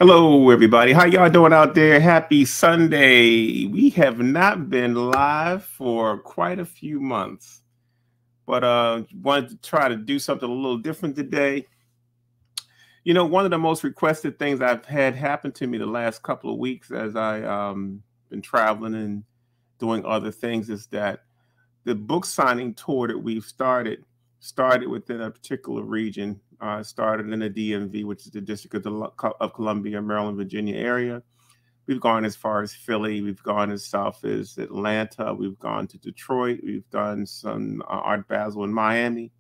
Hello, everybody. How y'all doing out there? Happy Sunday. We have not been live for quite a few months, but wanted to try to do something a little different today. You know, one of the most requested things I've had happen to me the last couple of weeks as I been traveling and doing other things is that the book signing tour that we've started within a particular region. Started in the DMV, which is the District of Columbia, Maryland, Virginia area. We've gone as far as Philly. We've gone as south as Atlanta. We've gone to Detroit. We've done some Art Basel in Miami.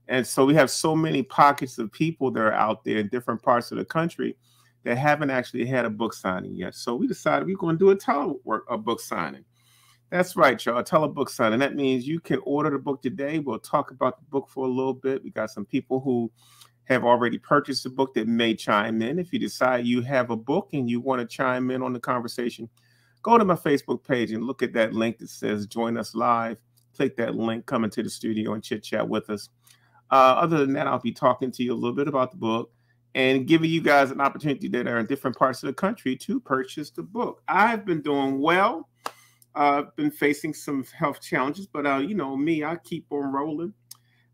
And so we have so many pockets of people that are out there in different parts of the country that haven't actually had a book signing yet. So we decided we're going to do a book signing. That's right, y'all. Telebook signing. That means you can order the book today. We'll talk about the book for a little bit. We got some people who have already purchased the book that may chime in. If you decide you have a book and you want to chime in on the conversation, go to my Facebook page and look at that link that says join us live. Click that link, come into the studio and chit chat with us. Other than that, I'll be talking to you a little bit about the book and giving you guys an opportunity that are in different parts of the country to purchase the book. I've been doing well. I've been facing some health challenges, but you know me, I keep on rolling.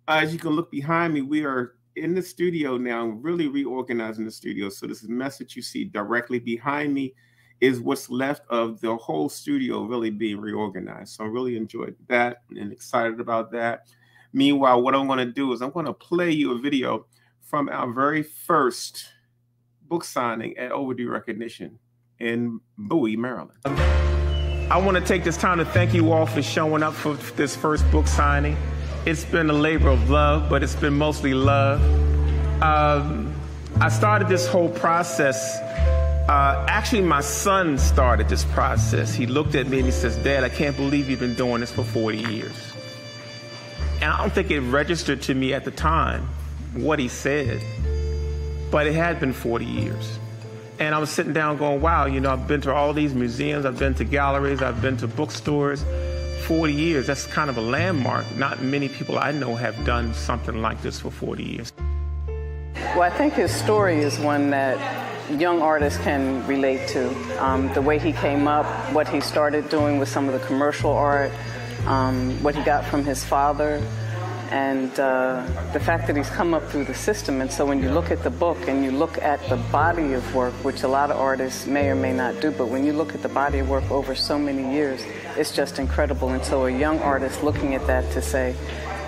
As you can look behind me, we are in the studio now, really reorganizing the studio. So this message you see directly behind me is what's left of the whole studio really being reorganized. So I really enjoyed that and excited about that. Meanwhile, what I'm going to do is I'm going to play you a video from our very first book signing at Overdue Recognition in Bowie, Maryland. I want to take this time to thank you all for showing up for this first book signing. It's been a labor of love, but it's been mostly love. I started this whole process. Actually, my son started this process. He looked at me and he says, "Dad, I can't believe you've been doing this for 40 years. And I don't think it registered to me at the time what he said, but it had been 40 years. And I was sitting down going, wow, you know, I've been to all these museums, I've been to galleries, I've been to bookstores. 40 years, that's kind of a landmark. Not many people I know have done something like this for 40 years. Well, I think his story is one that young artists can relate to. The way he came up, what he started doing with some of the commercial art, what he got from his father, and the fact that he's come up through the system. And so when you look at the book and you look at the body of work, which a lot of artists may or may not do, but when you look at the body of work over so many years, it's just incredible. And so a young artist looking at that to say,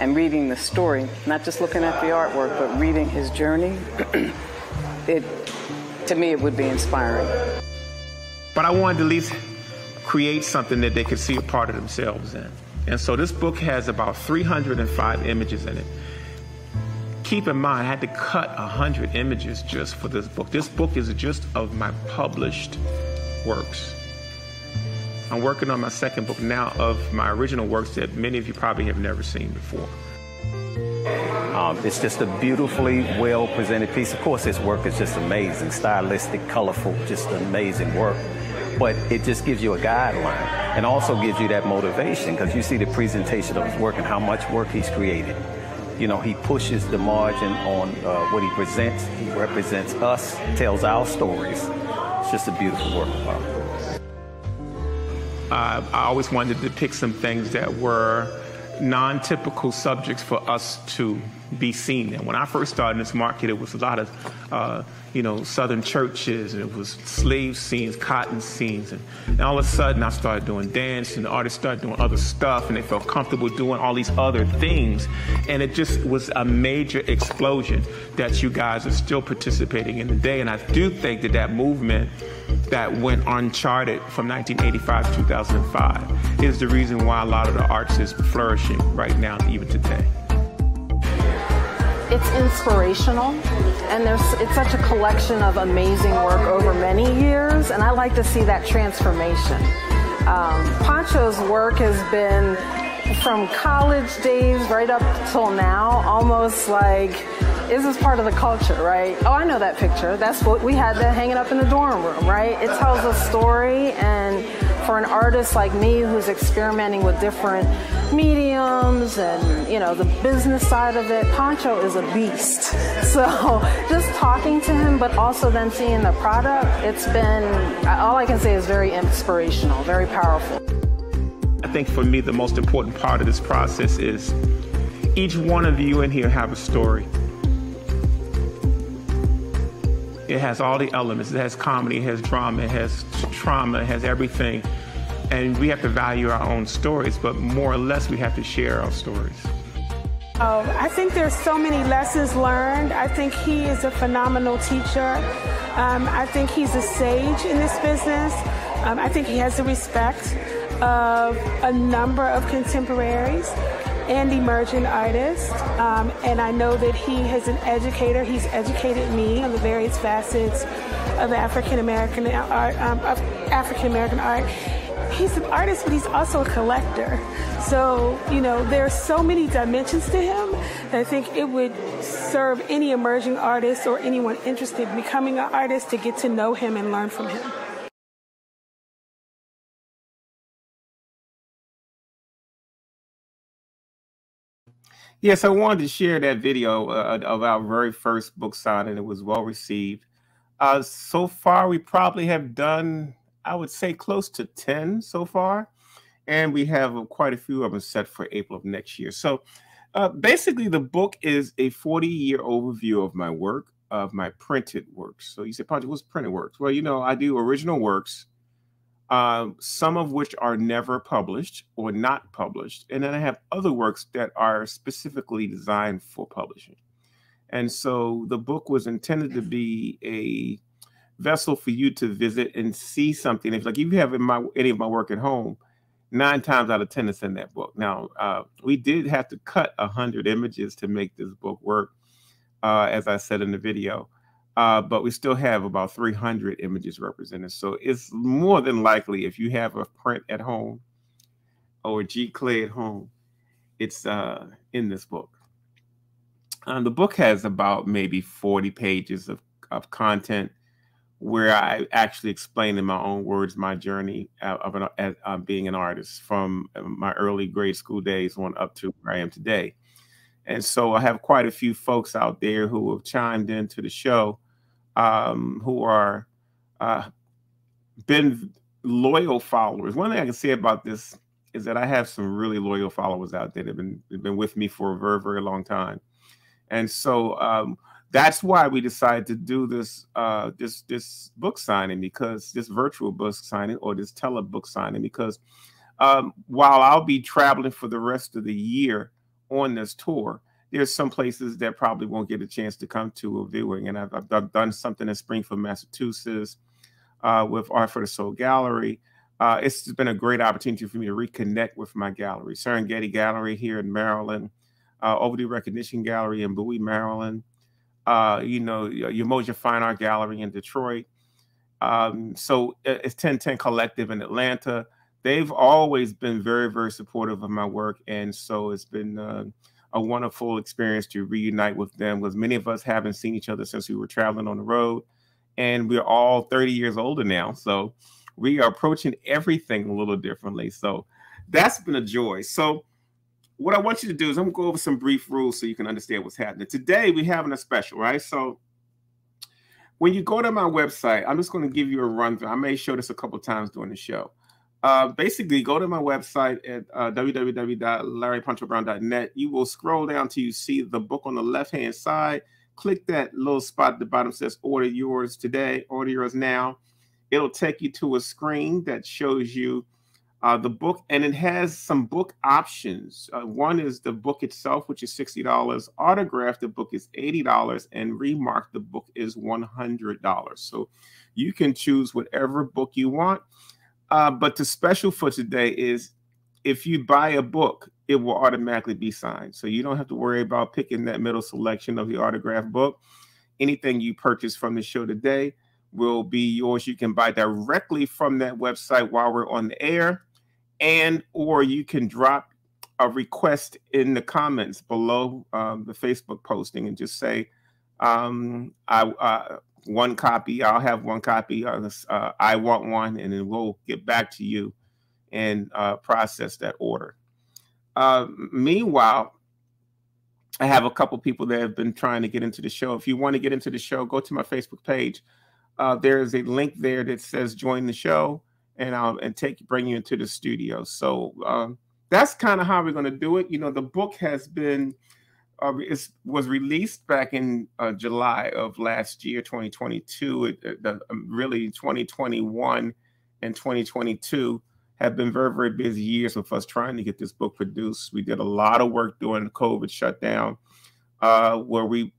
and reading the story, not just looking at the artwork, but reading his journey, to me, it would be inspiring. But I wanted to at least create something that they could see a part of themselves in. And so this book has about 305 images in it. Keep in mind, I had to cut 100 images just for this book. This book is just of my published works. I'm working on my second book now of my original works that many of you probably have never seen before. It's just a beautifully well presented piece. Of course, his work is just amazing, stylistic, colorful, just amazing work. But it just gives you a guideline and also gives you that motivation because you see the presentation of his work and how much work he's created. You know, he pushes the margin on what he presents. He represents us, tells our stories. It's just a beautiful work of art. I always wanted to depict some things that were non-typical subjects for us to be seen in. When I first started in this market, it was a lot of, Southern churches, and it was slave scenes, cotton scenes, and all of a sudden I started doing dance, and the artists started doing other stuff, and they felt comfortable doing all these other things, and it just was a major explosion that you guys are still participating in today. And I do think that that movement that went uncharted from 1985 to 2005 is the reason why a lot of the arts is flourishing right now, even today. It's inspirational, and it's such a collection of amazing work over many years, and I like to see that transformation. Poncho's work has been, from college days right up till now, almost like, is this part of the culture, right? Oh, I know that picture. That's what we had hanging up in the dorm room, right? It tells a story, and for an artist like me who's experimenting with different mediums and, you know, the business side of it, Poncho is a beast. So just talking to him, but also then seeing the product, it's been, all I can say is very inspirational, very powerful. I think for me, the most important part of this process is each one of you in here have a story. It has all the elements. It has comedy, it has drama, it has trauma, it has everything. And we have to value our own stories, but more or less we have to share our stories. I think there's so many lessons learned. I think he is a phenomenal teacher. I think he's a sage in this business. I think he has the respect of a number of contemporaries and emerging artists. And I know that he is an educator. He's educated me on the various facets of African American art. He's an artist, but he's also a collector. So, you know, there are so many dimensions to him that I think it would serve any emerging artist or anyone interested in becoming an artist to get to know him and learn from him. Yes, I wanted to share that video of our very first book signing. It was well received. So far, we probably have done, I would say, close to 10 so far. And we have quite a few of them set for April of next year. So basically, the book is a 40-year overview of my work, of my printed works. So you say, Poncho, what's printed works? Well, you know, I do original works, some of which are never published or not published. And then I have other works that are specifically designed for publishing. And so the book was intended to be a vessel for you to visit and see something. If like if you have any of my work at home, 9 times out of 10 it's in that book. Now, we did have to cut 100 images to make this book work, as I said in the video. But we still have about 300 images represented. So it's more than likely if you have a print at home or a G-Clay at home, it's in this book. The book has about maybe 40 pages of content where I actually explain in my own words my journey of being an artist from my early grade school days on up to where I am today. And so I have quite a few folks out there who have chimed into the show, who are been loyal followers. One thing I can say about this is that I have some really loyal followers out there that have been with me for a very, very long time. And so that's why we decided to do this this book signing, because this virtual book signing or this telebook signing, because while I'll be traveling for the rest of the year on this tour, there's some places that probably won't get a chance to come to a viewing. And I've done something in Springfield, Massachusetts with Art for the Soul Gallery. It's been a great opportunity for me to reconnect with my gallery, Serengeti Gallery here in Maryland, Overdue Recognition Gallery in Bowie, Maryland, you know, Umoja Fine Art Gallery in Detroit. So it's 1010 Collective in Atlanta. They've always been very, very supportive of my work. And so it's been a wonderful experience to reunite with them, because many of us haven't seen each other since we were traveling on the road. And we're all 30 years older now. So we are approaching everything a little differently. So that's been a joy. So what I want you to do is I'm going to go over some brief rules so you can understand what's happening. Today, we're having a special, right? So when you go to my website, I'm just going to give you a run through. I may show this a couple of times during the show. Basically, go to my website at www.larryponchobrown.net. You will scroll down till you see the book on the left-hand side. Click that little spot at the bottom that says order yours today, order yours now. It'll take you to a screen that shows you the book, and it has some book options. One is the book itself, which is $60. Autograph the book is $80, and remark the book is $100. So you can choose whatever book you want. But the special for today is if you buy a book, it will automatically be signed. So you don't have to worry about picking that middle selection of the autographed book. Anything you purchase from the show today will be yours. You can buy directly from that website while we're on the air. Or you can drop a request in the comments below the Facebook posting and just say, one copy. I'll have one copy. I want one, and then we'll get back to you and process that order. Meanwhile, I have a couple people that have been trying to get into the show. If you want to get into the show, go to my Facebook page. There's a link there that says join the show, and I'll bring you into the studio. So that's kind of how we're going to do it. You know, the book has been was released back in July of last year, 2022. Really, 2021 and 2022 have been very, very busy years with us trying to get this book produced. We did a lot of work during the COVID shutdown, where we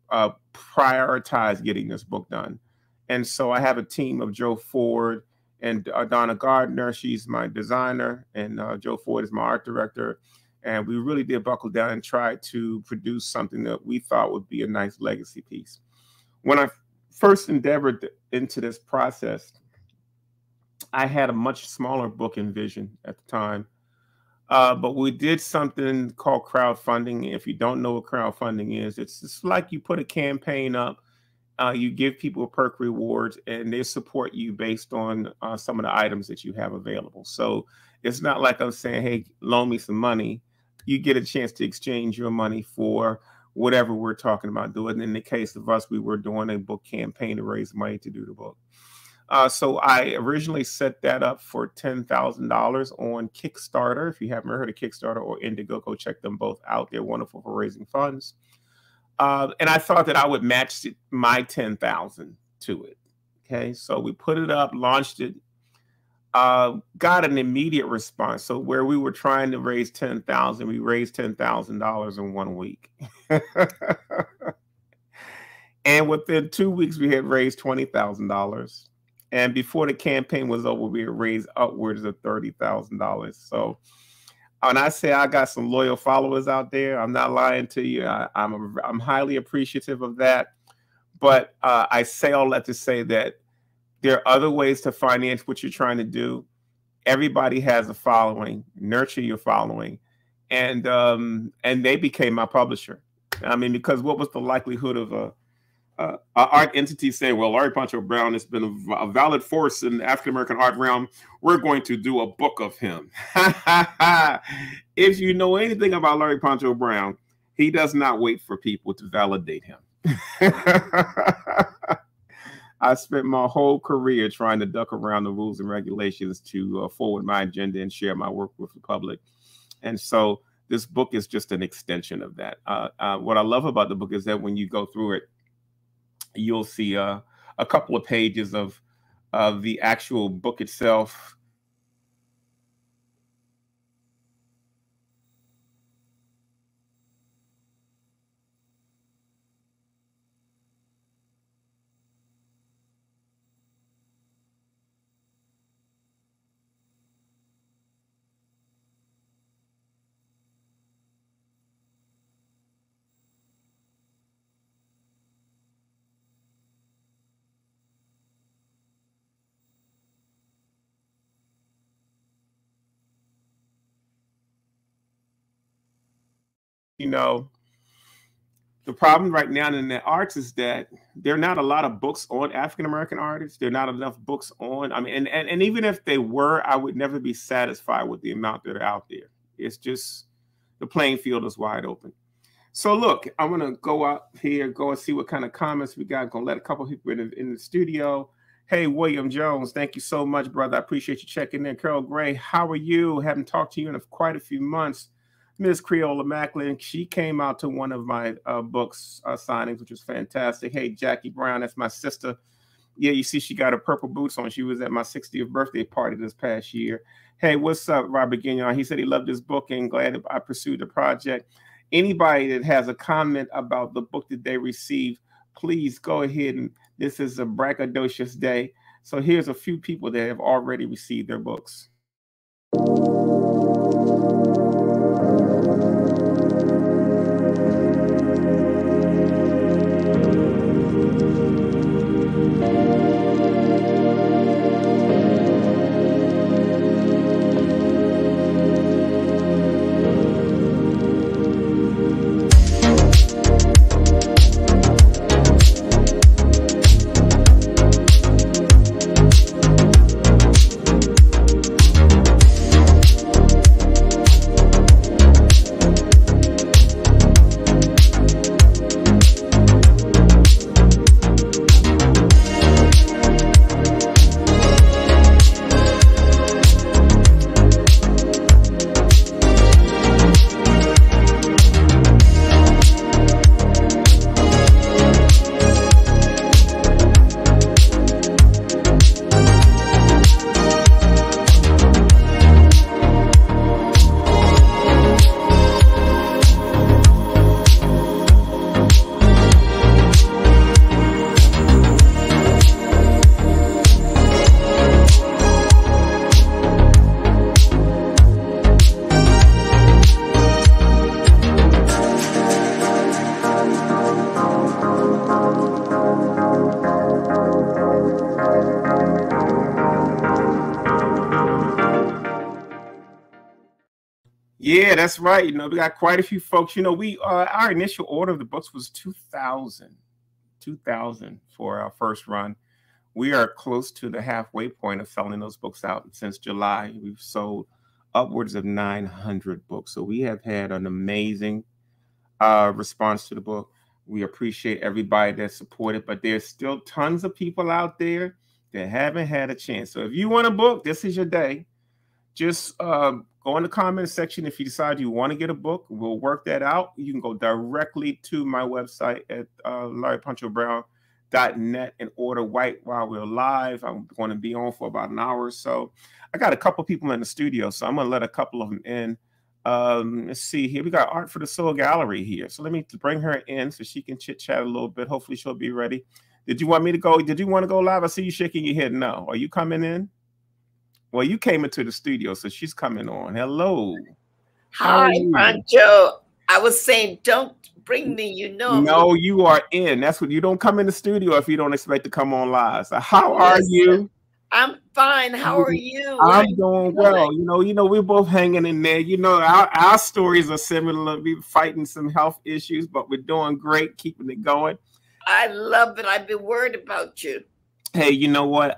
prioritized getting this book done. And so I have a team of Joe Ford and Donna Gardner. She's my designer, and Joe Ford is my art director. And we really did buckle down and try to produce something that we thought would be a nice legacy piece. When I first endeavored into this process, I had a much smaller book in vision at the time. But we did something called crowdfunding. If you don't know what crowdfunding is, it's just like you put a campaign up, you give people perk rewards, and they support you based on some of the items that you have available. So it's not like I'm saying, hey, loan me some money. You get a chance to exchange your money for whatever we're talking about doing. In the case of us, we were doing a book campaign to raise money to do the book. So I originally set that up for $10,000 on Kickstarter. If you haven't heard of Kickstarter or Indigo, go check them both out. They're wonderful for raising funds. And I thought that I would match my $10,000 to it. Okay, so we put it up, launched it, got an immediate response. So where we were trying to raise $10,000, we raised $10,000 in 1 week. And within 2 weeks, we had raised $20,000. And before the campaign was over, we had raised upwards of $30,000. So when I say I got some loyal followers out there, I'm not lying to you. I'm highly appreciative of that. But I say all that to say that there are other ways to finance what you're trying to do. Everybody has a following. Nurture your following. And they became my publisher. I mean, because what was the likelihood of an art entity saying, well, Larry Poncho Brown has been a valid force in the African-American art realm. We're going to do a book of him. If you know anything about Larry Poncho Brown, he does not wait for people to validate him. I spent my whole career trying to duck around the rules and regulations to forward my agenda and share my work with the public. And so this book is just an extension of that. What I love about the book is that when you go through it, you'll see a couple of pages of the actual book itself. You know, the problem right now in the arts is that there are not a lot of books on African-American artists. There are not enough books on, I mean, and even if they were, I would never be satisfied with the amount that are out there. It's just, the playing field is wide open. So look, I'm going to go out here, go and see what kind of comments we got. Going to let a couple people in the studio. Hey, William Jones, thank you so much, brother. I appreciate you checking in. Carol Gray, how are you? Haven't talked to you in quite a few months. Ms. Creola Macklin, she came out to one of my books signings, which was fantastic. Hey, Jackie Brown, that's my sister. Yeah, you see she got her purple boots on. She was at my 60th birthday party this past year. Hey, what's up, Robert Guignon? He said he loved this book and glad I pursued the project. Anybody that has a comment about the book that they received, please go ahead. And this is a braggadocious day. So here's a few people that have already received their books. Yeah, that's right. You know, we got quite a few folks. You know, we our initial order of the books was 2,000 for our first run. We are close to the halfway point of selling those books out. Since July, we've sold upwards of 900 books. So we have had an amazing response to the book. We appreciate everybody that supported, but there's still tons of people out there that haven't had a chance. So if you want a book, this is your day. Just go in the comment section if you decide you want to get a book. We'll work that out. You can go directly to my website at LarryPonchoBrown.net and order while we're live. I'm going to be on for about an hour or so. I got a couple people in the studio, so I'm going to let a couple of them in. Let's see here. We got Art for the Soul Gallery here. So let me bring her in so she can chit chat a little bit. Hopefully she'll be ready. Did you want me to go? Did you want to go live? I see you shaking your head. No. Are you coming in? Well, you came into the studio, so she's coming on. Hello. Hi, Poncho. I was saying, don't bring me, you know. No, you are in. That's what you don't come in the studio if you don't expect to come on live. So how are you? I'm fine. How are you? I'm doing well. You know, we're both hanging in there. You know, our stories are similar. We're fighting some health issues, but we're doing great, keeping it going. I love it. I've been worried about you. Hey, you know what?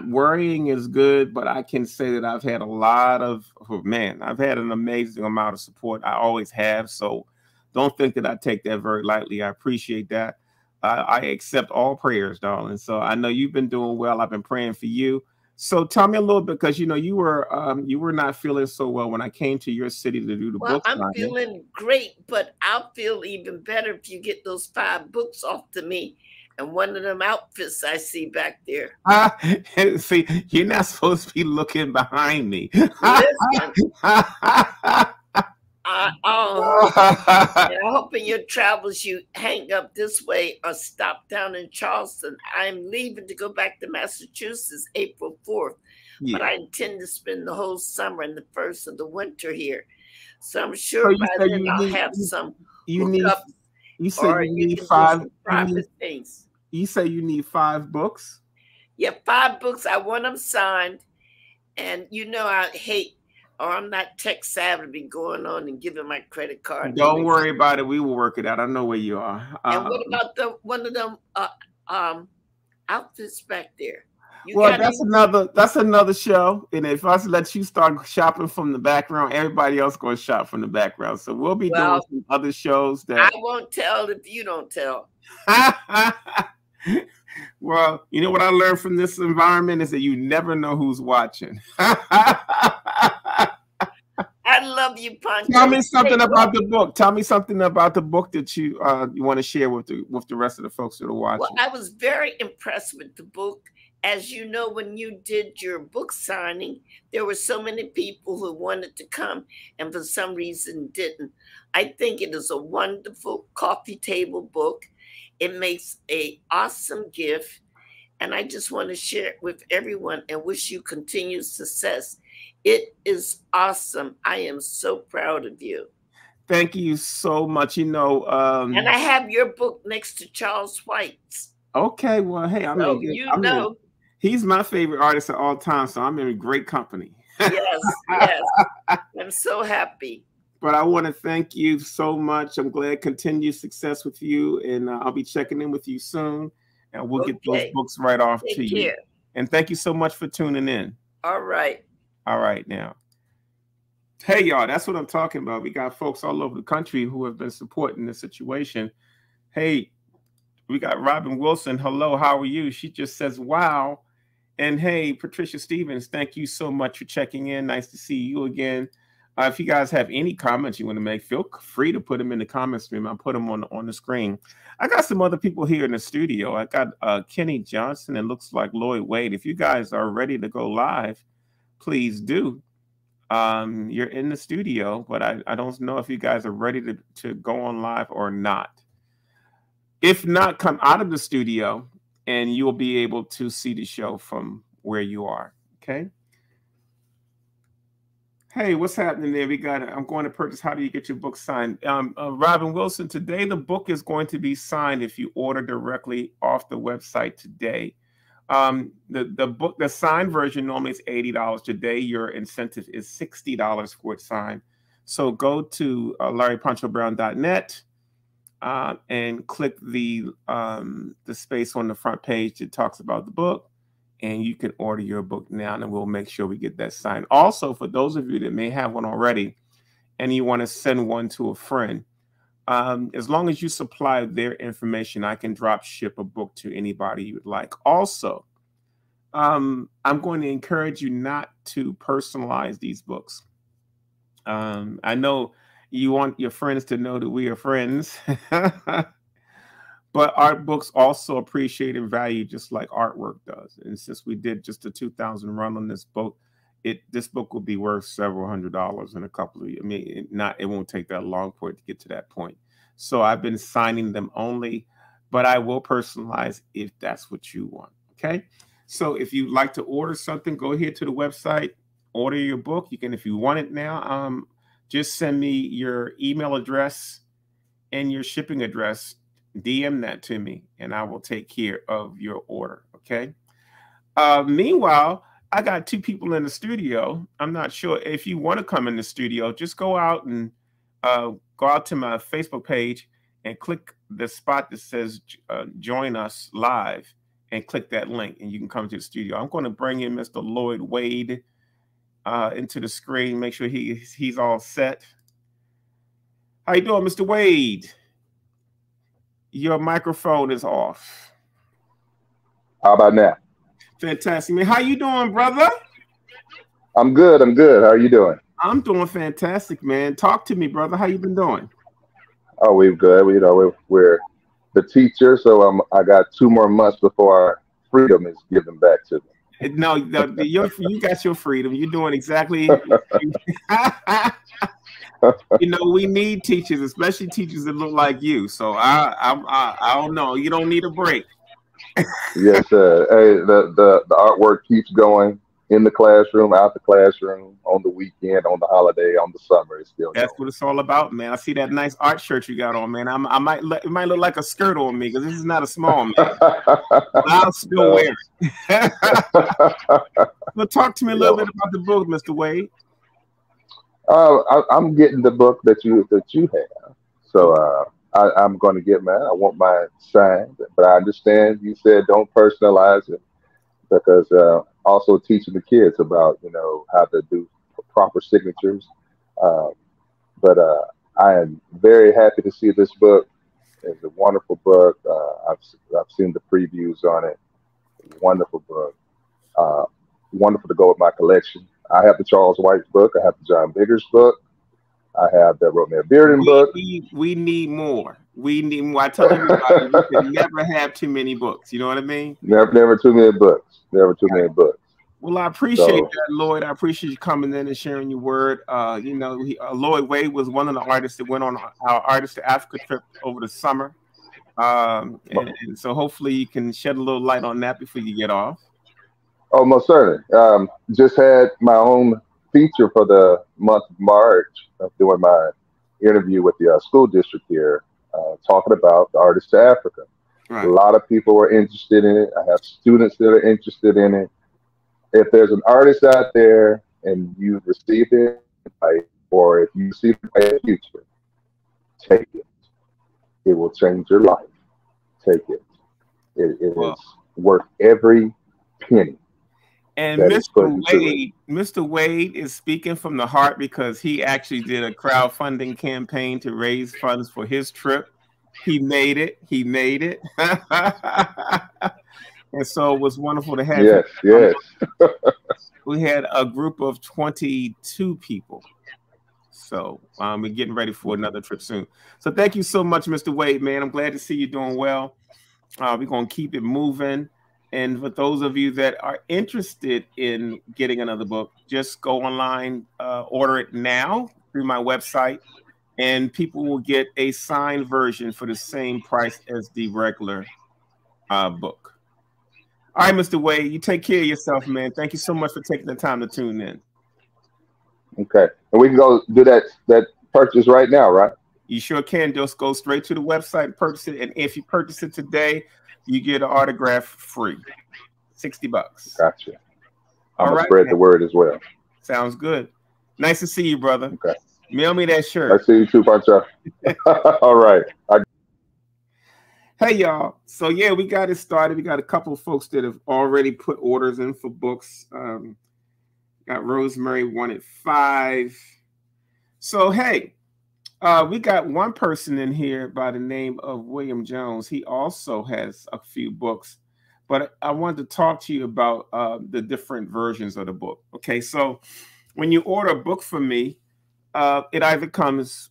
Worrying is good, but I can say that I've had a lot of, I've had an amazing amount of support. I always have. So don't think that I take that very lightly. I appreciate that. I accept all prayers, darling. So I know you've been doing well. I've been praying for you. So tell me a little bit, because, you know, you were not feeling so well when I came to your city to do the book signing. I'm feeling great, but I'll feel even better if you get those 5 books off to me. And one of them outfits I see back there. See, you're not supposed to be looking behind me. Listen, I hope in your travels you hang up this way or stop down in Charleston. I'm leaving to go back to Massachusetts April 4th. Yeah. But I intend to spend the whole summer and the first of the winter here. So I'm sure by then I'll have some hookups. You say you need 5 private things. You say you need 5 books? Yeah, 5 books. I want them signed. And you know I hate, or I'm not tech savvy to be going on and giving my credit card. Don't worry about it. We will work it out. I know where you are. And what about one of them outfits back there? Well, that's another show. And if I let you start shopping from the background, everybody else going to shop from the background. So we'll be doing some other shows that I won't tell if you don't tell. Well, you know what I learned from this environment is that you never know who's watching. I love you, Poncho. Tell me something about the book. Tell me something about the book that you want to share with the rest of the folks that are watching. Well, I was very impressed with the book. As you know, when you did your book signing, there were so many people who wanted to come and for some reason didn't. I think it is a wonderful coffee table book. It makes an awesome gift. And I just want to share it with everyone and wish you continued success. It is awesome. I am so proud of you. Thank you so much. You know, and I have your book next to Charles White's. Okay, well, hey, he's my favorite artist of all time, so I'm in great company. Yes, yes. I'm so happy. But I want to thank you so much. I'm glad continued success with you, and I'll be checking in with you soon, and we'll get those books right off to you. And thank you so much for tuning in. All right. All right, now. Hey, y'all, that's what I'm talking about. We got folks all over the country who have been supporting this situation. Hey, we got Robin Wilson. Hello, how are you? She just says, wow. And hey, Patricia Stevens, thank you so much for checking in. Nice to see you again. If you guys have any comments you want to make, feel free to put them in the comment stream. I'll put them on the screen. I got some other people here in the studio. I got Kenny Johnson and looks like Lloyd Wade. If you guys are ready to go live, please do. You're in the studio, but I don't know if you guys are ready to go on live or not. If not, come out of the studio and you'll be able to see the show from where you are. Okay. Hey, what's happening there? I'm going to purchase. How do you get your book signed? Robin Wilson, today the book is going to be signed if you order directly off the website today. The signed version normally is $80. Today, your incentive is $60 for it signed. So go to LarryPonchoBrown.net and click the space on the front page that talks about the book, and you can order your book now, and we'll make sure we get that signed. Also, for those of you that may have one already and you want to send one to a friend, as long as you supply their information, I can drop ship a book to anybody you would like. Also, I'm going to encourage you not to personalize these books. I know you want your friends to know that we are friends, but art books also appreciate and value just like artwork does. And since we did just a 2,000 run on this book, this book will be worth several $100s in a couple of years. I mean, it won't take that long for it to get to that point. So I've been signing them only, but I will personalize if that's what you want. Okay. So if you'd like to order something, go ahead to the website, order your book. You can, if you want it now, just send me your email address and your shipping address. DM that to me, and I will take care of your order. Okay. Meanwhile, I got 2 people in the studio. I'm not sure if you want to come in the studio. Just go out and go out to my Facebook page and click the spot that says join us live, and click that link, and you can come to the studio. I'm going to bring in Mr. Lloyd Wade into the screen. Make sure he's all set. How you doing, Mr. Wade? Your microphone is off. How about now? Fantastic, man. How you doing, brother? I'm good. I'm good. How are you doing? I'm doing fantastic, man. Talk to me, brother. How you been doing? Oh, we're good. We're the teacher, so I got 2 more months before our freedom is given back to me. No, you got your freedom. You're doing exactly. You know, we need teachers, especially teachers that look like you. So I don't know. You don't need a break. Yes, sir. Hey, the artwork keeps going in the classroom, out the classroom, on the weekend, on the holiday, on the summer. It's still That's going. what it's all about, man. I see that nice art shirt you got on, man. It might look like a skirt on me because this is not a small man. But I'll still wear it. Well, talk to me a little bit about the book, Mr. Wade. I'm getting the book that you have, so I'm going to get mine. I want mine signed, but I understand you said don't personalize it, because also teaching the kids about how to do proper signatures. But I am very happy to see this book. It's a wonderful book. I've seen the previews on it. Wonderful book. Wonderful to go with my collection. I have the Charles White book. I have the John Biggers book. I have the Romeo Bearden book. We need more. We need more. I tell everybody we can never have too many books. You know what I mean? Never too many books. Never too many books. Well, I appreciate that, Lloyd. I appreciate you coming in and sharing your word. Lloyd Wade was one of the artists that went on our Artist to Africa trip over the summer. And so hopefully you can shed a little light on that before you get off. Oh, most certainly. Just had my own feature for the month of March of doing my interview with the school district here, talking about the Artist to Africa. Right. A lot of people are interested in it. I have students that are interested in it. If there's an artist out there and you've received it, or if you see the future, take it. It will change your life. Take it. It is worth every penny. And Mr. Wade is speaking from the heart, because he actually did a crowdfunding campaign to raise funds for his trip. He made it. And so it was wonderful to have him. Yes. We had a group of 22 people. So we're getting ready for another trip soon. So thank you so much, Mr. Wade, man. I'm glad to see you doing well. We're going to keep it moving. And for those of you that are interested in getting another book, just go online, order it now through my website, and people will get a signed version for the same price as the regular book. All right, Mr. Wade, you take care of yourself, man. Thank you so much for taking the time to tune in. Okay. And we can go do that purchase right now, right? You sure can. Just go straight to the website and purchase it. And if you purchase it today, you get an autograph free. $60. Gotcha. I'm going to spread the word as well. Sounds good. Nice to see you, brother. Okay. Mail me that I shirt. see you too, Poncho. All right. Hey y'all. So yeah, we got it started. We got a couple of folks that have already put orders in for books. Got Rosemary wanted 5. So hey, we got one person in here by the name of William Jones. He also has a few books, but I wanted to talk to you about the different versions of the book. Okay, so when you order a book from me, it either comes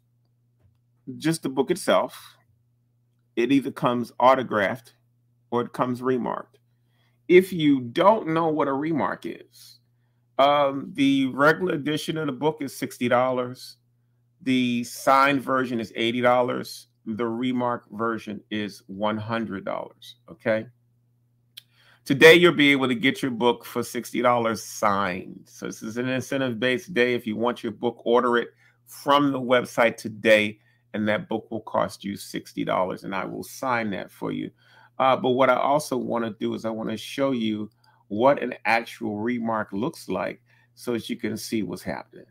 just the book itself, it either comes autographed, or it comes remarked. If you don't know what a remark is, the regular edition of the book is $60. The signed version is $80. The remark version is $100. Okay. Today, you'll be able to get your book for $60 signed. So this is an incentive-based day. If you want your book, order it from the website today, and that book will cost you $60, and I will sign that for you. But what I also want to do is I want to show you what an actual remark looks like so that you can see what's happening.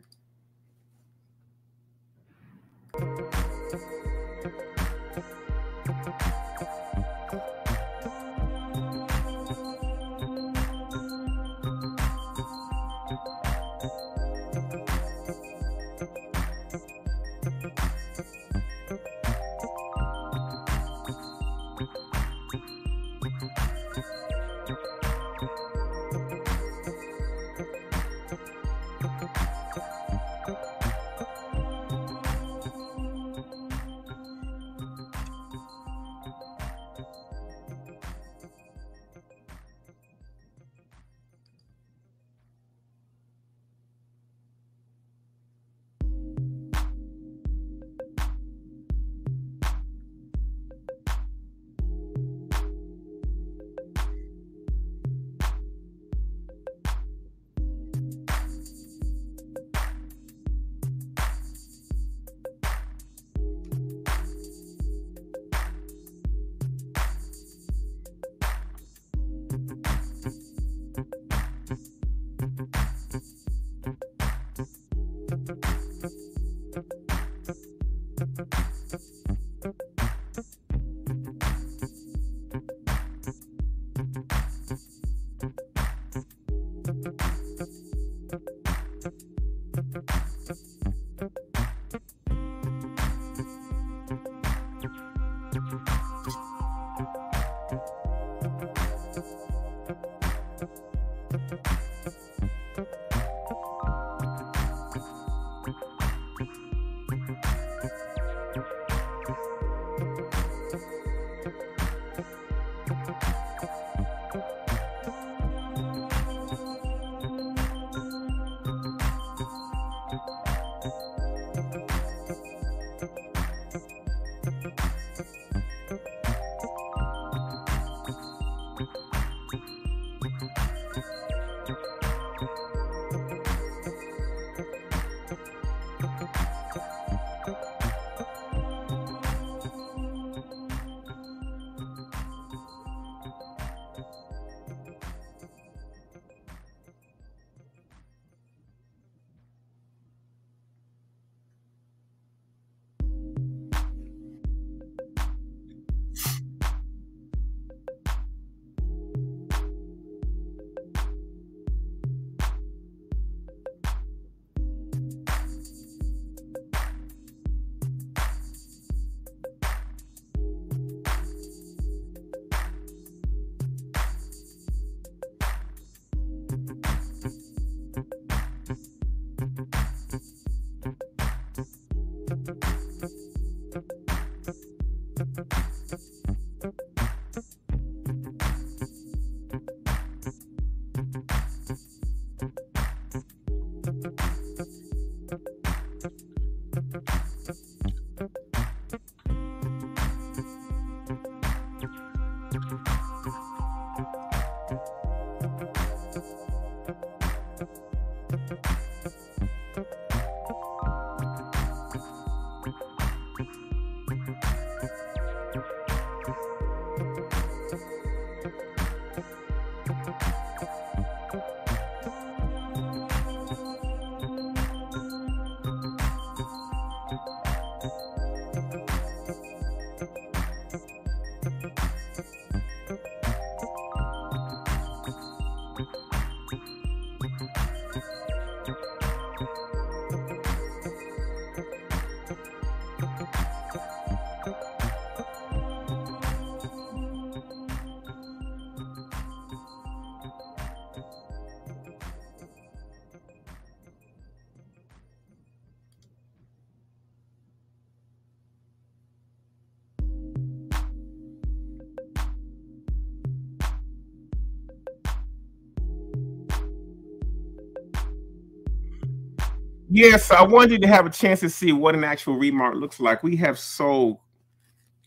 Yes, I wanted you to have a chance to see what an actual remark looks like. We have sold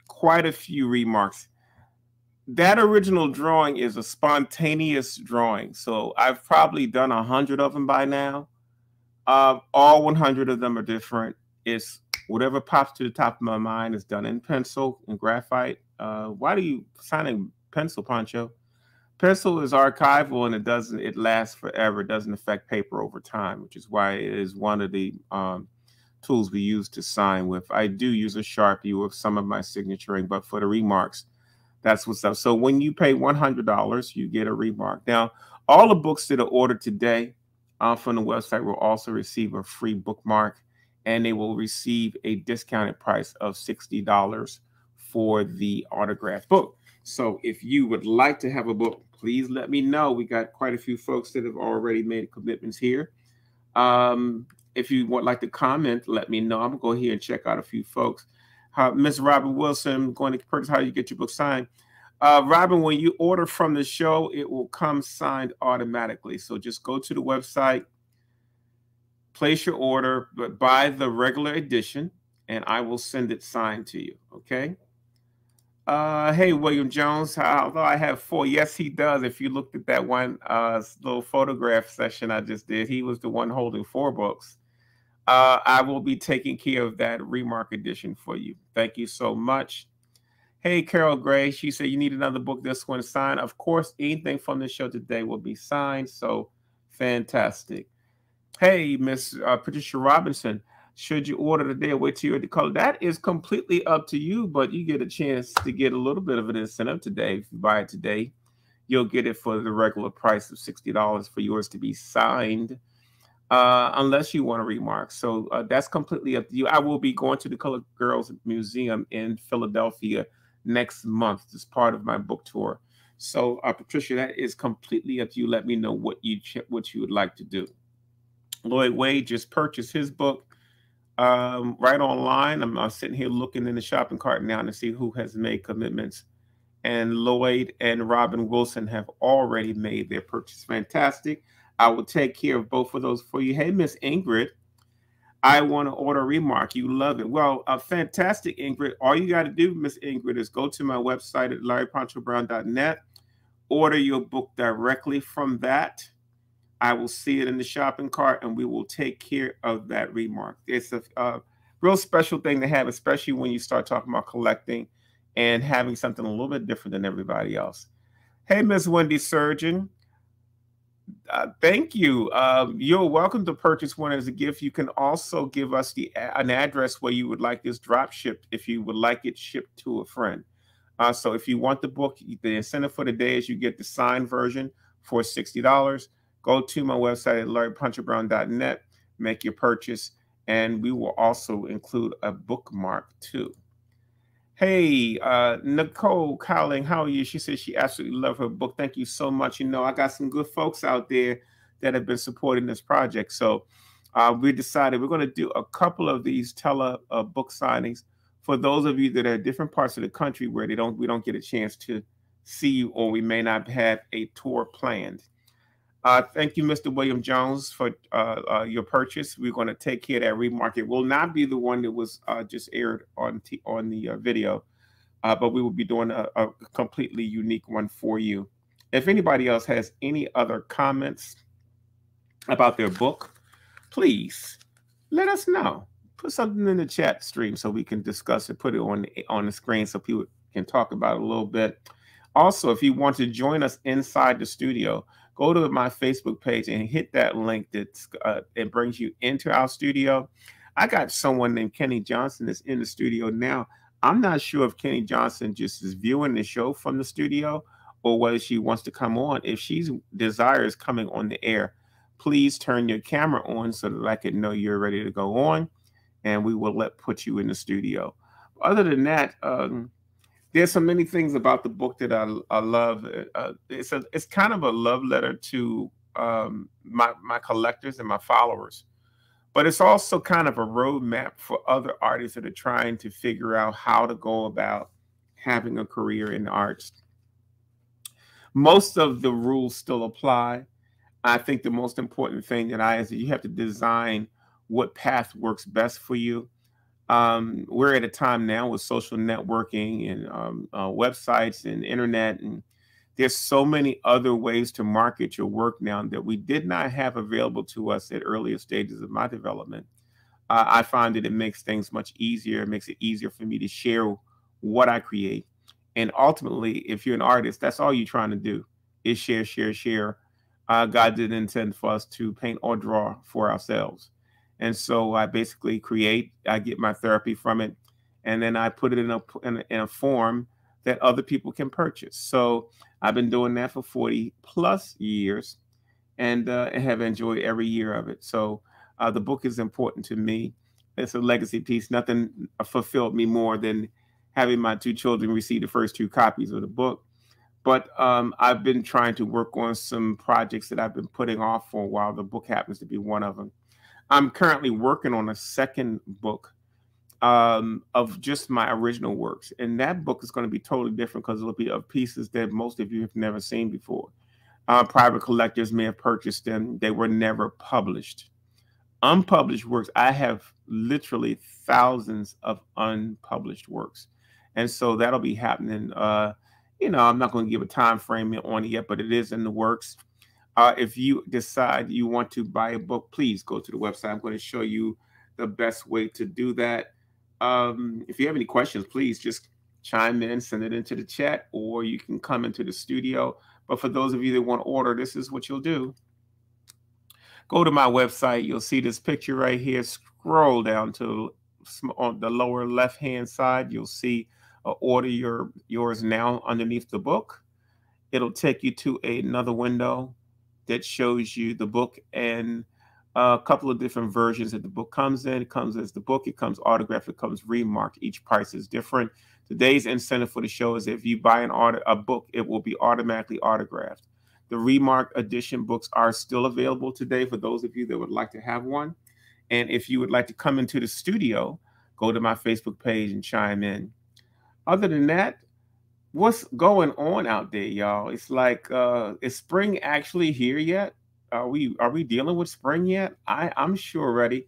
quite a few remarks. That original drawing is a spontaneous drawing. So I've probably done 100 of them by now. All 100 of them are different. It's whatever pops to the top of my mind is done in pencil and graphite. Why do you sign in pencil, Poncho? Pencil is archival and it lasts forever. It doesn't affect paper over time, which is why it is one of the tools we use to sign with. I do use a Sharpie with some of my signaturing, but for the remarks, that's what's up. So when you pay $100, you get a remark. Now, all the books that are ordered today from the website will also receive a free bookmark, and they will receive a discounted price of $60 for the autographed book. So if you would like to have a book, please let me know. We got quite a few folks that have already made commitments here. If you would like to comment, let me know. I'm going to go here and check out a few folks. Miss Robin Wilson, going to purchase how you get your book signed. Robin, when you order from the show, it will come signed automatically. So just go to the website, place your order, but buy the regular edition, and I will send it signed to you. Okay. Hey, William Jones, although I have 4, yes, he does. If you looked at that one little photograph session I just did, he was the one holding 4 books. I will be taking care of that remark edition for you. Thank you so much. Hey, Carol Gray, she said you need another book, this one signed. Of course, anything from the show today will be signed, so fantastic. Hey, Miss Patricia Robinson, should you order today or wait till you're the color? That is completely up to you, but you get a chance to get a little bit of an incentive today. If you buy it today, you'll get it for the regular price of $60 for yours to be signed, unless you want a remark. So that's completely up to you. I will be going to the Colored Girls Museum in Philadelphia next month as part of my book tour. So Patricia, that is completely up to you. Let me know what you would like to do. Lloyd Wade just purchased his book right online. I'm sitting here looking in the shopping cart now to see who has made commitments. And Lloyd and Robin Wilson have already made their purchase. Fantastic. I will take care of both of those for you. Hey, Miss Ingrid, I want to order a remark. You love it. Well, fantastic, Ingrid. All you got to do, Miss Ingrid, is go to my website at larryponchobrown.net, order your book directly from that. I will see it in the shopping cart, and we will take care of that remark. It's a real special thing to have, especially when you start talking about collecting and having something a little bit different than everybody else. Hey, Miss Wendy Surgeon. Thank you. You're welcome to purchase one as a gift. You can also give us an address where you would like this drop shipped if you would like it shipped to a friend. So if you want the book, the incentive for the day is you get the signed version for $60. Go to my website at larryponchobrown.net, make your purchase, and we will also include a bookmark too. Hey, Nicole Cowling, how are you? She says she absolutely loved her book. Thank you so much. You know, I got some good folks out there that have been supporting this project. So we decided we're going to do a couple of these book signings for those of you that are in different parts of the country where we don't get a chance to see you, or we may not have a tour planned. Thank you, Mr. William Jones, for your purchase. We're going to take care of that remark. It will not be the one that was just aired on the video, but we will be doing a completely unique one for you. If anybody else has any other comments about their book, please let us know. Put something in the chat stream so we can discuss it, put it on the screen so people can talk about it a little bit. Also, if you want to join us inside the studio, go to my Facebook page and hit that link that it brings you into our studio. I got someone named Kenny Johnson that's in the studio now. I'm not sure if Kenny Johnson just is viewing the show from the studio or whether she wants to come on. If she desires coming on the air, please turn your camera on so that I can know you're ready to go on, and we will put you in the studio. Other than that, there's so many things about the book that I love. It's kind of a love letter to my collectors and my followers, but it's also kind of a roadmap for other artists that are trying to figure out how to go about having a career in the arts. Most of the rules still apply. I think the most important thing is that you have to design what path works best for you. We're at a time now with social networking and websites and internet, and there's so many other ways to market your work now that we did not have available to us at earlier stages of my development. I find that it makes things much easier. It makes it easier for me to share what I create. And ultimately, if you're an artist, that's all you're trying to do is share, share, share. God didn't intend for us to paint or draw for ourselves. And so I basically create, I get my therapy from it, and then I put it in a form that other people can purchase. So I've been doing that for 40 plus years, and have enjoyed every year of it. So the book is important to me. It's a legacy piece. Nothing fulfilled me more than having my two children receive the first two copies of the book. But I've been trying to work on some projects that I've been putting off for a while. The book happens to be one of them. I'm currently working on a second book of just my original works. And that book is going to be totally different because it'll be of pieces that most of you have never seen before. Private collectors may have purchased them. They were never published. Unpublished works, I have literally thousands of unpublished works. And so that'll be happening. I'm not going to give a time frame on it yet, but it is in the works. If you decide you want to buy a book, please go to the website. I'm going to show you the best way to do that. If you have any questions, please just chime in, send it into the chat, or you can come into the studio. But for those of you that want to order, this is what you'll do. Go to my website. You'll see this picture right here. Scroll down to on the lower left-hand side. You'll see order yours now underneath the book. It'll take you to another window that shows you the book and a couple of different versions that the book comes in. It comes as the book, it comes autographed, it comes remarked. Each price is different. Today's incentive for the show is if you buy a book, it will be automatically autographed. The remarked edition books are still available today for those of you that would like to have one. And if you would like to come into the studio, go to my Facebook page and chime in. Other than that, what's going on out there, y'all? It's like, is spring actually here yet? Are we dealing with spring yet? I'm sure ready.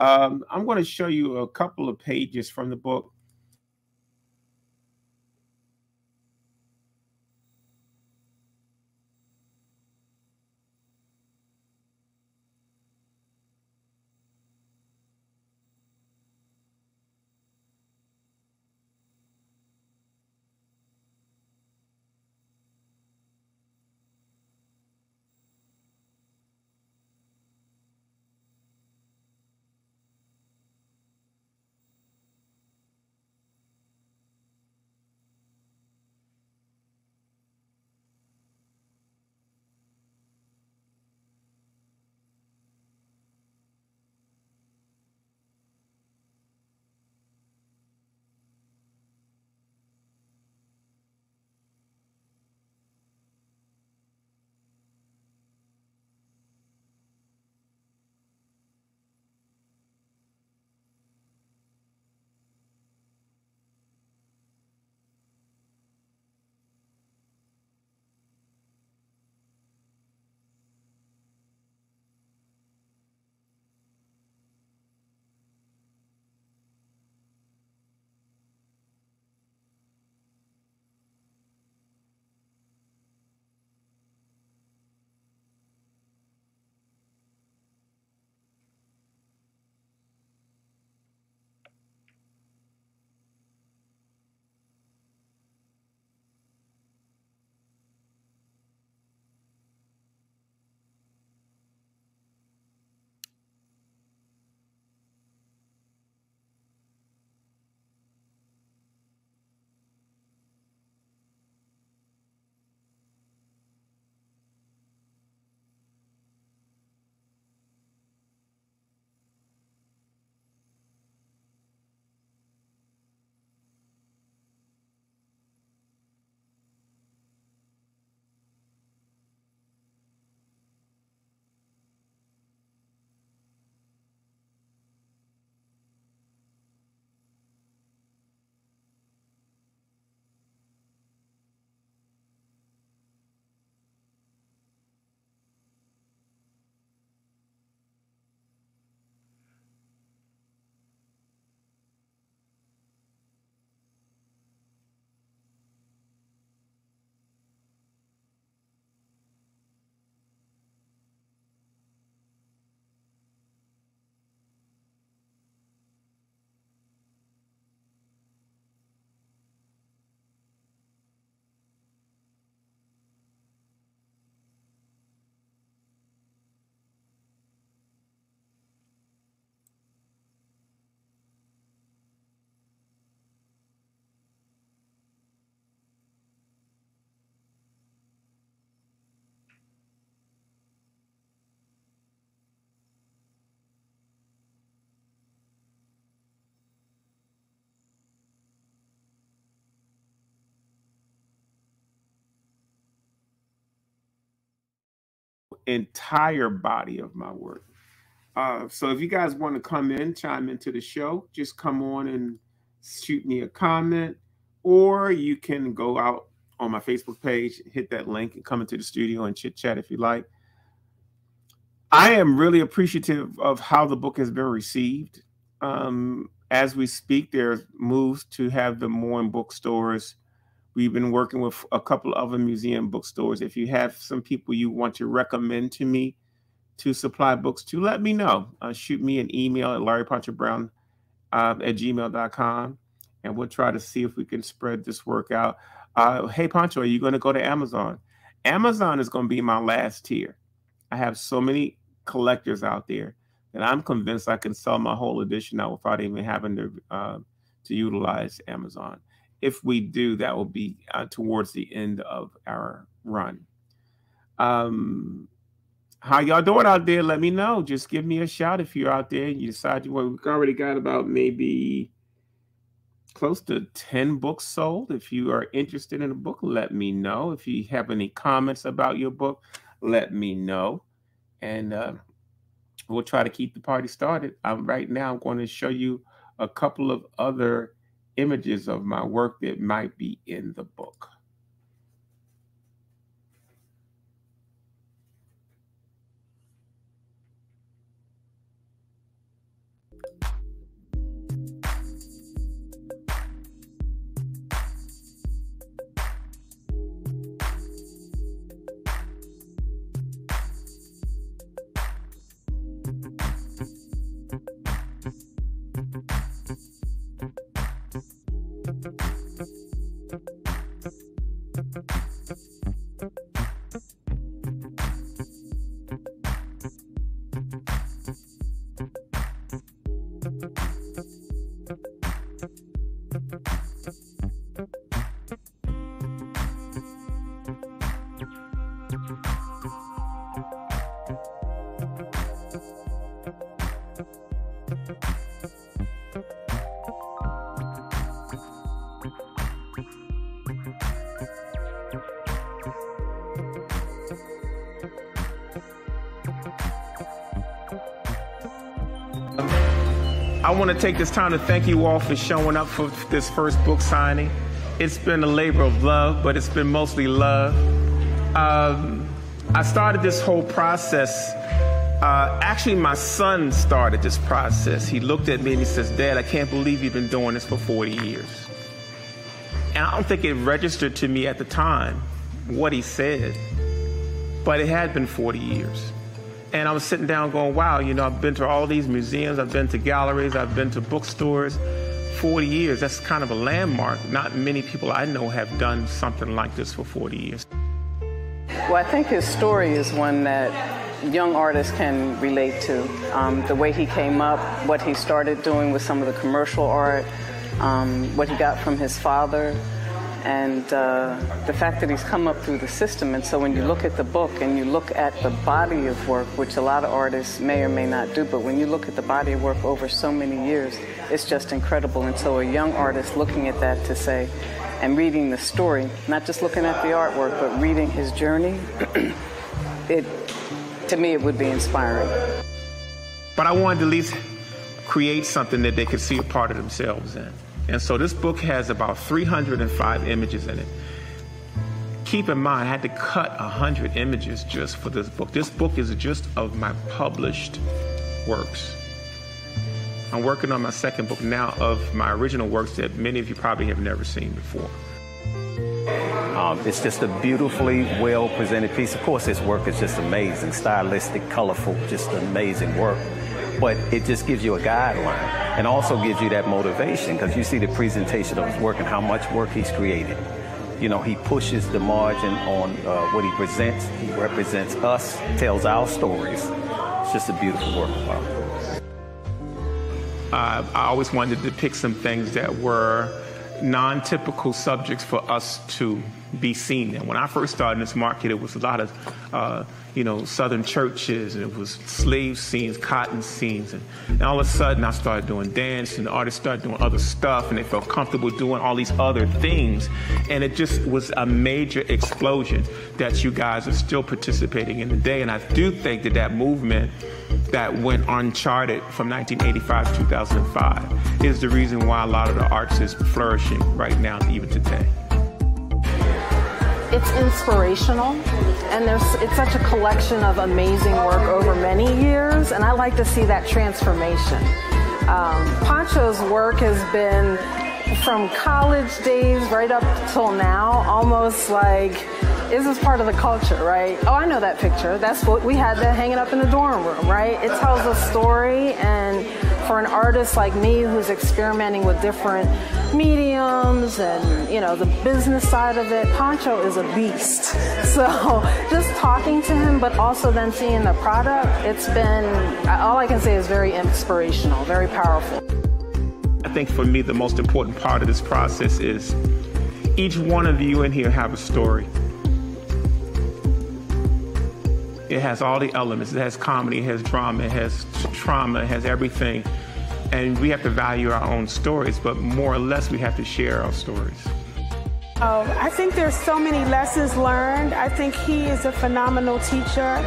I'm going to show you a couple of pages from the book. entire body of my work. So if you guys want to come in, chime into the show, just come on and shoot me a comment, or you can go out on my Facebook page, hit that link, and come into the studio and chit chat if you like. I am really appreciative of how the book has been received. As we speak, there's moves to have them more in bookstores. We've been working with a couple of other museum bookstores. If you have some people you want to recommend to me to supply books to, let me know. Shoot me an email at larryponchabrown at gmail.com, and we'll try to see if we can spread this work out. Hey, Poncho, are you going to go to Amazon? Amazon is going to be my last tier. I have so many collectors out there that I'm convinced I can sell my whole edition out without even having to utilize Amazon. If we do, that will be towards the end of our run. How y'all doing out there? Let me know. Just give me a shout if you're out there and you decide we've already got about maybe close to 10 books sold. If you are interested in a book, let me know. If you have any comments about your book, let me know. And we'll try to keep the party started. Right now, I'm going to show you a couple of other images of my work that might be in the book. I want to take this time to thank you all for showing up for this first book signing. It's been a labor of love, but it's been mostly love. I started this whole process. Actually, my son started this process. He looked at me and he says, "Dad, I can't believe you've been doing this for 40 years. And I don't think it registered to me at the time what he said, but it had been 40 years. And I was sitting down going, wow, you know, I've been to all these museums, I've been to galleries, I've been to bookstores. 40 years, that's kind of a landmark. Not many people I know have done something like this for 40 years. Well, I think his story is one that young artists can relate to. The way he came up, what he started doing with some of the commercial art, what he got from his father, and the fact that he's come up through the system. And so when you look at the book and you look at the body of work, which a lot of artists may or may not do, but when you look at the body of work over so many years, it's just incredible. And so a young artist looking at that to say, and reading the story, not just looking at the artwork, but reading his journey, to me, it would be inspiring. But I wanted to at least create something that they could see a part of themselves in. And so this book has about 305 images in it. Keep in mind, I had to cut 100 images just for this book. This book is just of my published works. I'm working on my second book now of my original works that many of you probably have never seen before. It's just a beautifully well presented piece. Of course, his work is just amazing, stylistic, colorful, just amazing work. But it just gives you a guideline and also gives you that motivation because you see the presentation of his work and how much work he's created. You know, he pushes the margin on what he presents. He represents us, tells our stories. It's just a beautiful work of art. I always wanted to depict some things that were non-typical subjects for us to be seen in. When I first started in this market, it was a lot of, Southern churches, and it was slave scenes, cotton scenes, and all of a sudden I started doing dance, and the artists started doing other stuff, and they felt comfortable doing all these other things, and it just was a major explosion that you guys are still participating in today. And I do think that that movement that went uncharted from 1985 to 2005 is the reason why a lot of the arts is flourishing right now, even today. It's inspirational, and it's such a collection of amazing work over many years, and I like to see that transformation. Poncho's work has been, from college days right up till now, almost like, this is part of the culture, right? Oh, I know that picture. That's what we had that hanging up in the dorm room, right? It tells a story, and for an artist like me who's experimenting with different mediums and, the business side of it, Poncho is a beast. So just talking to him, but also then seeing the product, it's been, all I can say is very inspirational, very powerful. I think for me, the most important part of this process is each one of you in here have a story. It has all the elements. It has comedy, it has drama, it has trauma, it has everything. And we have to value our own stories, but more or less we have to share our stories. I think there's so many lessons learned. I think he is a phenomenal teacher.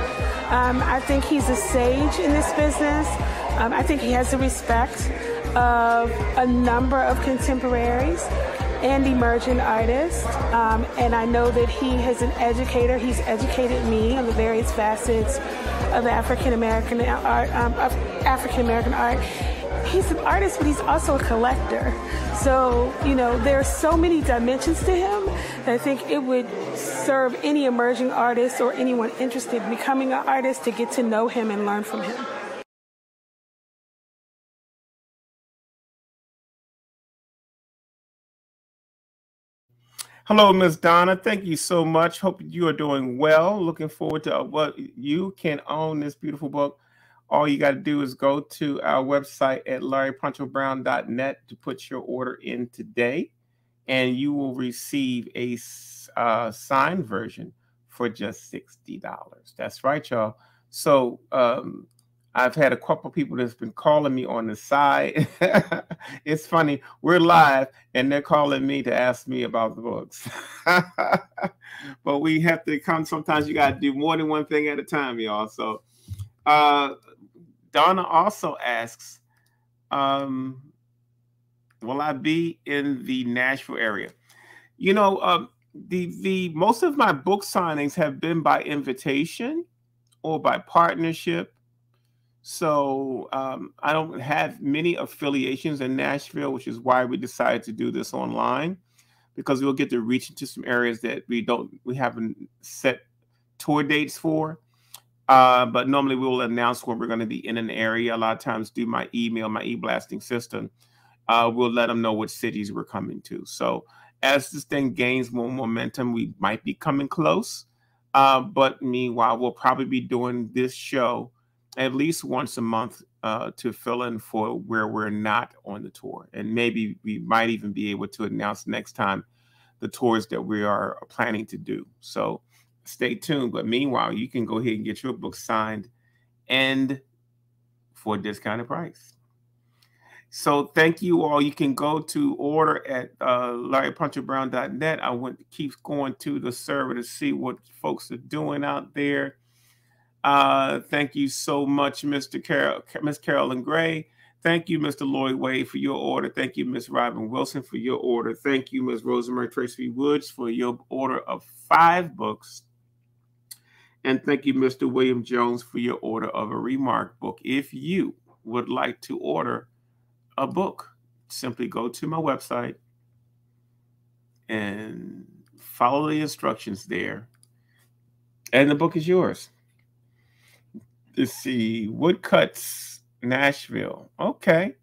I think he's a sage in this business. I think he has the respect of a number of contemporaries and emerging artists. And I know that he is an educator. He's educated me on the various facets of African American art. He's an artist, but he's also a collector. So, there's so many dimensions to him that I think it would serve any emerging artist or anyone interested in becoming an artist to get to know him and learn from him. Hello, Ms. Donna. Thank you so much. Hope you are doing well. Looking forward to what you can own this beautiful book. All you got to do is go to our website at larryponchobrown.net to put your order in today, and you will receive a signed version for just $60. That's right, y'all. So I've had a couple people that's been calling me on the side. It's funny. We're live, and they're calling me to ask me about the books. But we have to come. Sometimes you got to do more than one thing at a time, y'all. So Donna also asks, will I be in the Nashville area? The most of my book signings have been by invitation or by partnership. So I don't have many affiliations in Nashville, which is why we decided to do this online, because we'll get to reach into some areas that we haven't set tour dates for. But normally we will announce when we're going to be in an area. A lot of times through my email, my e-blasting system, we'll let them know what cities we're coming to. So as this thing gains more momentum, we might be coming close. But meanwhile, we'll probably be doing this show at least once a month to fill in for where we're not on the tour. And maybe we might even be able to announce next time the tours that we are planning to do. So stay tuned. But meanwhile, you can go ahead and get your book signed and for a discounted price. So thank you all. You can go to order at larryponchobrown.net. I want to keep going to the server to see what folks are doing out there. Thank you so much, Miss Carolyn Gray. Thank you, Mr. Lloyd Wade, for your order. Thank you, Miss Robin Wilson, for your order. Thank you, Miss Rosemary Tracy Woods, for your order of 5 books. And thank you, Mr. William Jones, for your order of a Remark book. If you would like to order a book, simply go to my website and follow the instructions there, and the book is yours. Let's see, Woodcuts, Nashville. Okay.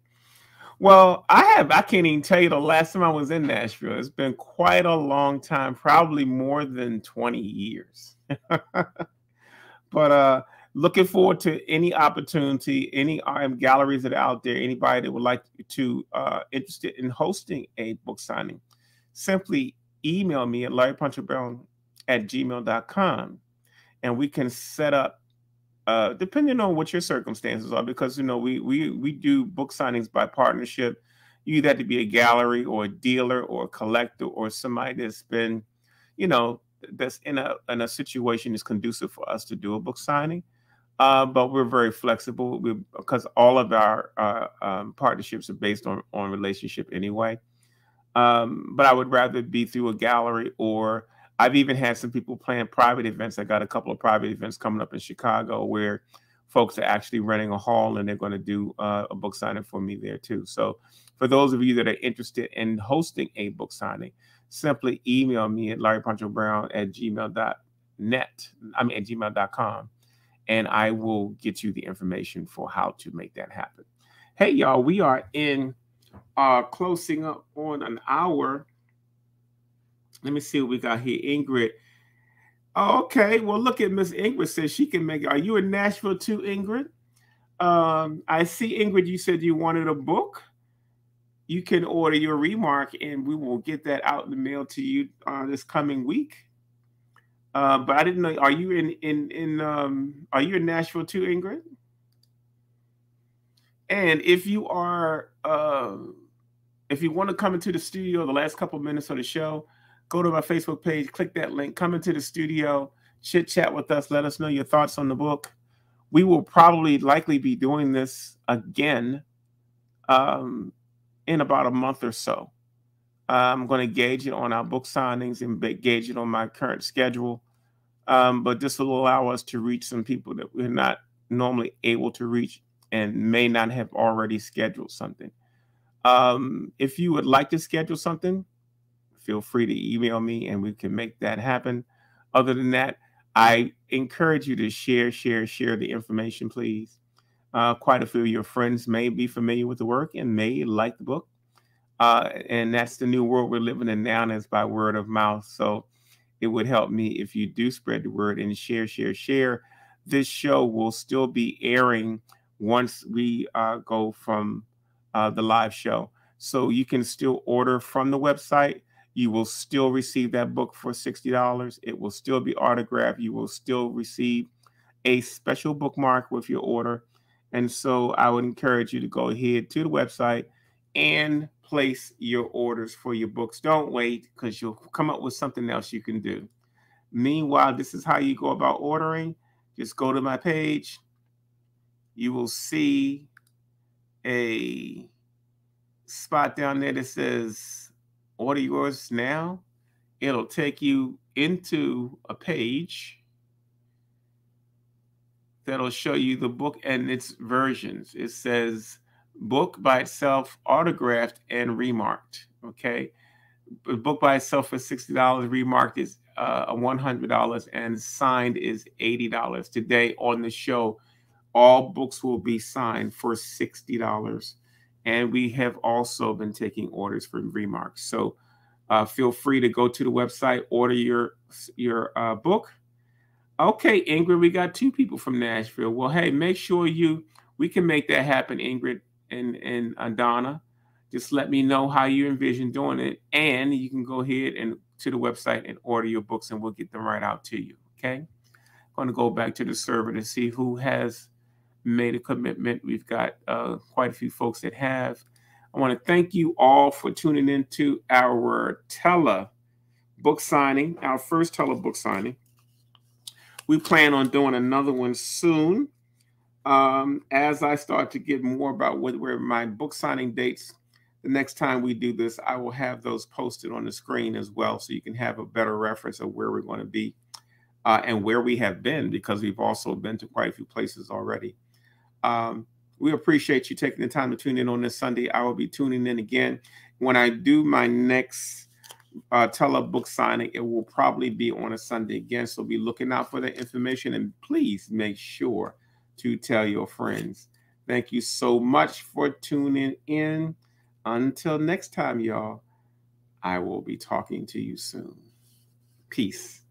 Well, I can't even tell you the last time I was in Nashville. It's been quite a long time, probably more than 20 years. But looking forward to any opportunity, any galleries that are out there, anybody that would like to interested in hosting a book signing, simply email me at larrypunchabrown@gmail.com, and we can set up, depending on what your circumstances are, because we do book signings by partnership. You either have to be a gallery or a dealer or a collector or somebody that's been, that's in a situation that's conducive for us to do a book signing. But we're very flexible because all of our partnerships are based on relationship anyway. But I would rather be through a gallery, or I've even had some people plan private events. I got a couple of private events coming up in Chicago where folks are actually renting a hall and they're going to do a book signing for me there too. So for those of you that are interested in hosting a book signing, simply email me at larrypunchabrown@gmail.net. at gmail.com. And I will get you the information for how to make that happen. Hey, y'all, we are in closing up on an hour. Let me see what we got here. Ingrid. Oh, okay. Well, look at Miss Ingrid says she can make it. Are you in Nashville too, Ingrid? I see, Ingrid, you said you wanted a book. You can order your remark and we will get that out in the mail to you this coming week. But I didn't know. Are you are you in Nashville too, Ingrid? And if you are, if you want to come into the studio, the last couple of minutes of the show, go to my Facebook page, click that link, come into the studio, chit chat with us, let us know your thoughts on the book. We will likely be doing this again in about a month or so. I'm going to gauge it on our book signings and gauge it on my current schedule. But this will allow us to reach some people that we're not normally able to reach and may not have already scheduled something. If you would like to schedule something, feel free to email me and we can make that happen. Other than that, I encourage you to share the information, please. Quite a few of your friends may be familiar with the work and may like the book. And that's the new world we're living in now, and it's by word of mouth. So it would help me if you do spread the word and share. This show will still be airing once we go from the live show. So you can still order from the website. You will still receive that book for $60. It will still be autographed. You will still receive a special bookmark with your order. And so I would encourage you to go ahead to the website and place your orders for your books. Don't wait, because you'll come up with something else you can do. Meanwhile, this is how you go about ordering. Just go to my page. You will see a spot down there that says order yours now. It'll take you into a page that'll show you the book and its versions. It says book by itself, autographed and remarked. Okay. The book by itself is $60. Remarked is $100, and signed is $80. Today on the show, all books will be signed for $60. And we have also been taking orders for remarks. So feel free to go to the website, order your book. Okay, Ingrid, we got 2 people from Nashville. Well, hey, make sure we can make that happen, Ingrid and Donna. Just let me know how you envision doing it, and you can go ahead and to the website and order your books, and we'll get them right out to you. Okay, I'm going to go back to the server to see who has made a commitment. We've got quite a few folks that have. I want to thank you all for tuning into our tele book signing, our first tele book signing. We plan on doing another one soon. As I start to get more about where my book signing dates, the next time we do this, I will have those posted on the screen as well, so you can have a better reference of where we're going to be and where we have been, because we've also been to quite a few places already. We appreciate you taking the time to tune in on this Sunday. I will be tuning in again when I do my next telebook signing. It will probably be on a Sunday again, so be looking out for the information, and please make sure to tell your friends. Thank you so much for tuning in. Until next time, y'all, I will be talking to you soon. Peace.